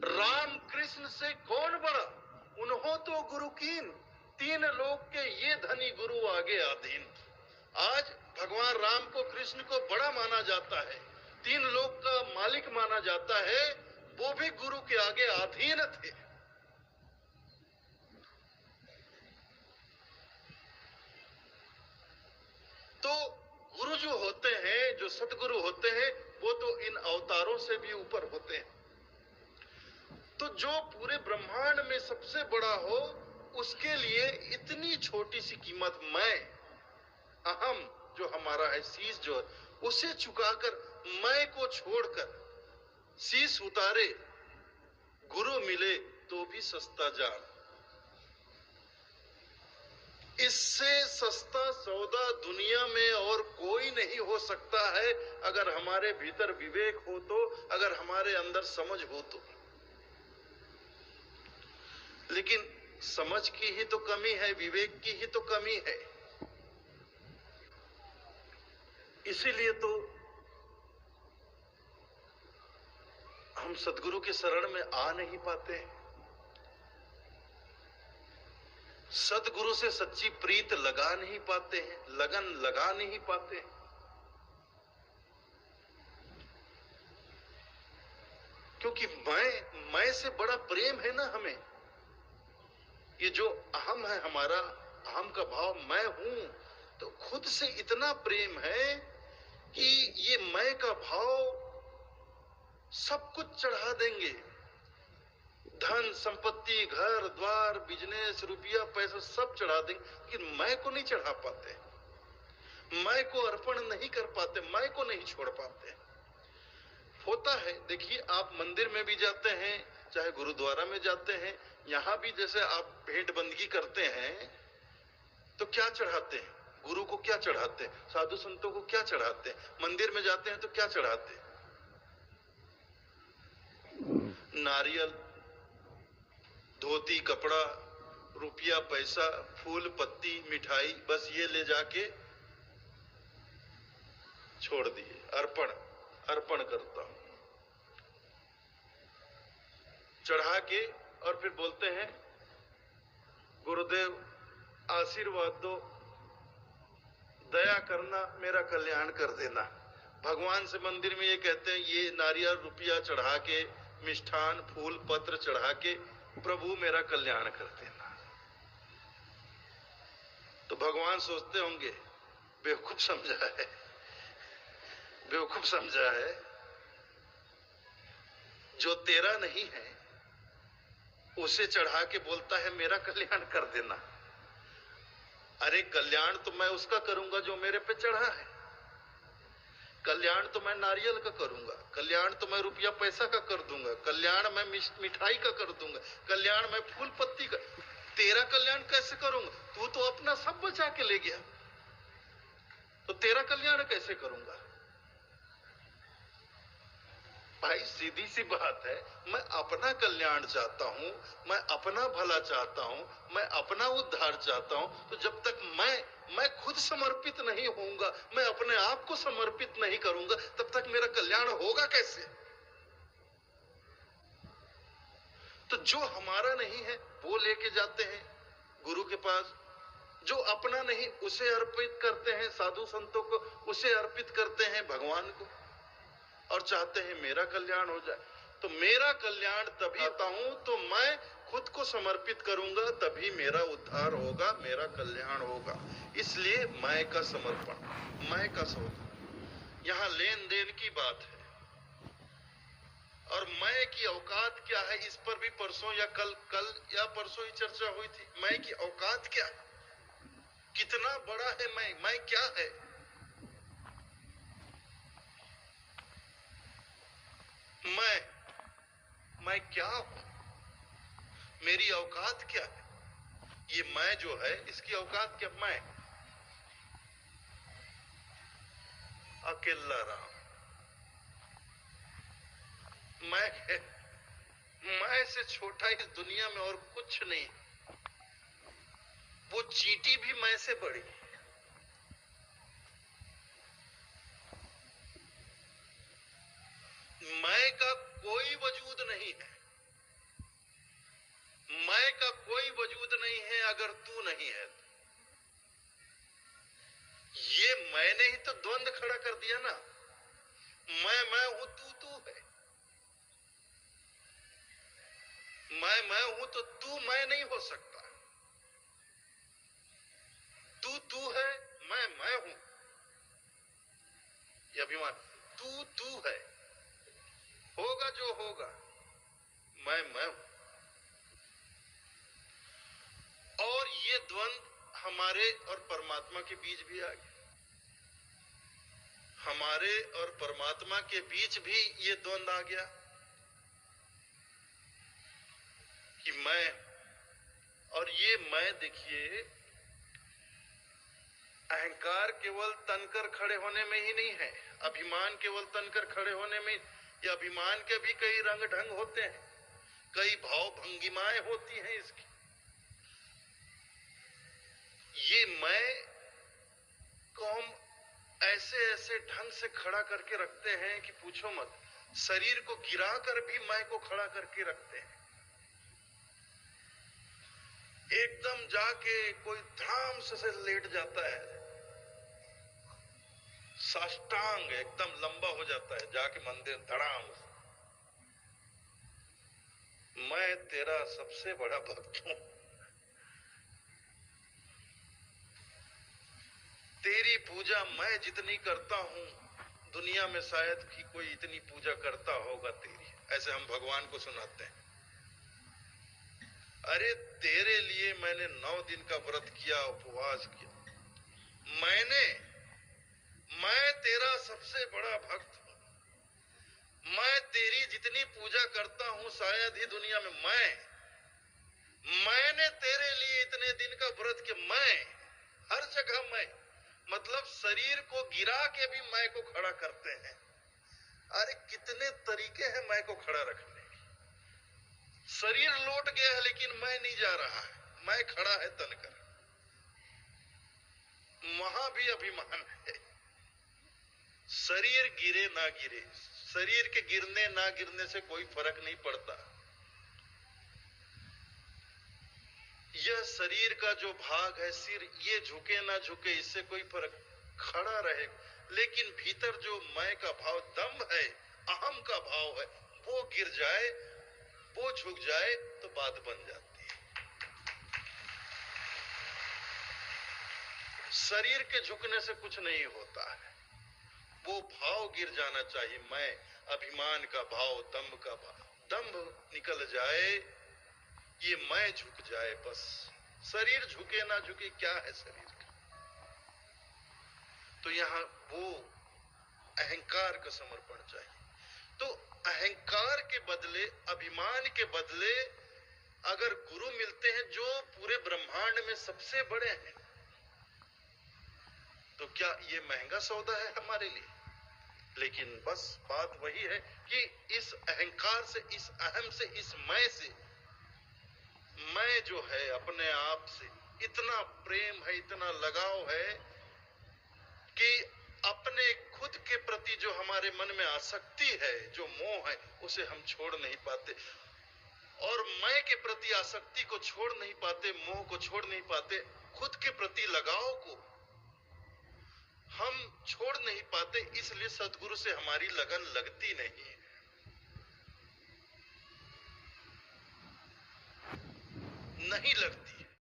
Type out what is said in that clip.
राम कृष्ण से कौन बड़ा, उन्हों तो गुरु कीन, तीन लोक के ये धनी गुरु आगे आधीन। आज भगवान राम को, कृष्ण को बड़ा माना जाता है, तीन लोक का मालिक माना जाता है, वो भी गुरु के आगे अधीन थे। तो गुरु जो होते हैं, जो सतगुरु होते हैं, वो तो इन अवतारों से भी ऊपर होते हैं। तो जो पूरे ब्रह्मांड में सबसे बड़ा हो, उसके लिए इतनी छोटी सी कीमत, मैं, अहम जो हमारा है, शीश जो है, उसे चुकाकर, मैं को छोड़कर शीश उतारे, गुरु मिले तो भी सस्ता जान। इससे सस्ता सौदा दुनिया में और कोई नहीं हो सकता है, अगर हमारे भीतर विवेक हो तो, अगर हमारे अंदर समझ हो तो। लेकिन समझ की ही तो कमी है, विवेक की ही तो कमी है। इसीलिए तो हम सद्गुरु के शरण में आ नहीं पाते हैं, सद्गुरु से सच्ची प्रीत लगा नहीं पाते हैं, लगन लगा नहीं पाते हैं। क्योंकि मैं से बड़ा प्रेम है ना हमें। ये जो अहम है हमारा, अहम का भाव, मैं हूं, तो खुद से इतना प्रेम है कि ये मैं का भाव सब कुछ चढ़ा देंगे, धन संपत्ति, घर द्वार, बिजनेस, रुपया पैसा सब चढ़ा देंगे, लेकिन मैं को नहीं चढ़ा पाते, मैं को अर्पण नहीं कर पाते, मैं को नहीं छोड़ पाते। होता है, देखिए आप मंदिर में भी जाते हैं, चाहे गुरुद्वारा में जाते हैं, यहां भी जैसे आप भेंट बंदगी करते हैं तो क्या चढ़ाते हैं, गुरु को क्या चढ़ाते हैं, साधु संतों को क्या चढ़ाते हैं, मंदिर में जाते हैं तो क्या चढ़ाते हैं, नारियल, धोती कपड़ा, रुपया पैसा, फूल पत्ती, मिठाई, बस ये ले जाके छोड़ दिए, अर्पण अर्पण करता हूं, चढ़ा के, और फिर बोलते हैं गुरुदेव आशीर्वाद दो, दया करना, मेरा कल्याण कर देना। भगवान से मंदिर में ये कहते हैं, ये नारियल रुपया चढ़ा के, मिष्ठान फूल पत्र चढ़ा के, प्रभु मेरा कल्याण कर देना। तो भगवान सोचते होंगे बेवकूफ समझा है, बेवकूफ समझा है, जो तेरा नहीं है उसे चढ़ा के बोलता है मेरा कल्याण कर देना। अरे कल्याण तो मैं उसका करूंगा जो मेरे पे चढ़ा है, कल्याण तो मैं नारियल का करूंगा, कल्याण तो मैं रुपया पैसा का कर दूंगा, कल्याण मैं मिठाई का कर दूंगा, कल्याण मैं फूल पत्ती का, तेरा कल्याण कैसे करूंगा? तू तो अपना सब बचा के ले गया, तो तेरा कल्याण कैसे करूंगा? भाई सीधी सी बात है, मैं अपना कल्याण चाहता हूं, मैं अपना भला चाहता हूं, मैं अपना उद्धार चाहता हूं, तो जब तक मैं खुद समर्पित नहीं होऊंगा, मैं अपने आप को समर्पित नहीं करूंगा, तब तक मेरा कल्याण होगा कैसे? तो जो हमारा नहीं है वो लेके जाते हैं गुरु के पास, जो अपना नहीं उसे अर्पित करते हैं साधु संतों को, उसे अर्पित करते हैं भगवान को, और चाहते हैं मेरा कल्याण हो जाए। तो मेरा कल्याण तभी आता हूं तो मैं खुद को समर्पित करूंगा, तभी मेरा उद्धार होगा, मेरा कल्याण होगा। इसलिए मैं का समर्पण, मैं का सौदा, यहां लेन देन की बात है। और मैं की औकात क्या है, इस पर भी परसों या कल या परसों ही चर्चा हुई थी। मैं की औकात क्या है, कितना बड़ा है मैं क्या है? मैं क्या हूं, मेरी औकात क्या है? ये मैं जो है इसकी औकात क्या? मैं अकेला राम, मैं से छोटा इस दुनिया में और कुछ नहीं। वो चींटी भी मैं से बड़ी, मैं का कोई वजूद नहीं है, तो द्वंद खड़ा कर दिया ना। मैं हूं, तू है। मैं हूं तो तू मैं नहीं हो सकता। तू है, मैं हूं। ये अभिमान, तू है, होगा जो होगा, मैं हूं। और ये द्वंद हमारे और परमात्मा के बीच भी आ गया। हमारे और परमात्मा के बीच भी ये द्वंद आ गया कि मैं, और ये मैं देखिए, अहंकार केवल तनकर खड़े होने में ही नहीं है, अभिमान केवल तनकर खड़े होने में। ये अभिमान के भी कई रंग ढंग होते हैं, कई भाव भंगिमाएं होती हैं इसकी। ये मैं को हम ऐसे ऐसे ढंग से खड़ा करके रखते हैं कि पूछो मत। शरीर को गिरा कर भी मैं को खड़ा करके रखते हैं। एकदम जाके कोई धड़ाम से लेट जाता है, साष्टांग एकदम लंबा हो जाता है, जाके मंदिर धड़ाम। मैं तेरा सबसे बड़ा भक्त हूं, तेरी पूजा मैं जितनी करता हूं, दुनिया में शायद ही कोई इतनी पूजा करता होगा तेरी। ऐसे हम भगवान को सुनाते हैं। अरे तेरे लिए मैंने 9 दिन का व्रत किया, उपवास किया। मैं तेरा सबसे बड़ा भक्त हूं। मैं तेरी जितनी पूजा करता हूं शायद ही दुनिया में मैंने तेरे लिए इतने दिन का व्रत किया। मैं हर जगह मैं, मतलब शरीर को गिरा के भी मैं को खड़ा करते हैं। अरे कितने तरीके हैं मैं को खड़ा रखने के। शरीर लौट गया है लेकिन मैं नहीं जा रहा है, मैं खड़ा है तनकर। वहां भी अभिमान है। शरीर गिरे ना गिरे, शरीर के गिरने ना गिरने से कोई फर्क नहीं पड़ता। यह शरीर का जो भाग है, सिर, ये झुके ना झुके इससे कोई फर्क, खड़ा रहे। लेकिन भीतर जो मैं का भाव, दम्भ है, अहम का भाव है, वो गिर जाए, वो झुक जाए तो बात बन जाती है। शरीर के झुकने से कुछ नहीं होता है, वो भाव गिर जाना चाहिए। मैं, अभिमान का भाव, दम्भ का भाव, दम्भ निकल जाए, ये मैं झुक जाए बस। शरीर झुके ना झुके क्या है शरीर का। तो यहां वो अहंकार का समर्पण चाहिए। तो अहंकार के बदले, अभिमान के बदले अगर गुरु मिलते हैं जो पूरे ब्रह्मांड में सबसे बड़े हैं, तो क्या ये महंगा सौदा है हमारे लिए? लेकिन बस बात वही है कि इस अहंकार से, इस अहम से, इस मैं से, मैं जो है अपने आप से इतना प्रेम है, इतना लगाव है कि अपने खुद के प्रति जो हमारे मन में आसक्ति है, जो मोह है, उसे हम छोड़ नहीं पाते। और मैं के प्रति आसक्ति को छोड़ नहीं पाते, मोह को छोड़ नहीं पाते, खुद के प्रति लगाव को हम छोड़ नहीं पाते। इसलिए सद्गुरु से हमारी लगन लगती नहीं है। नहीं लगती।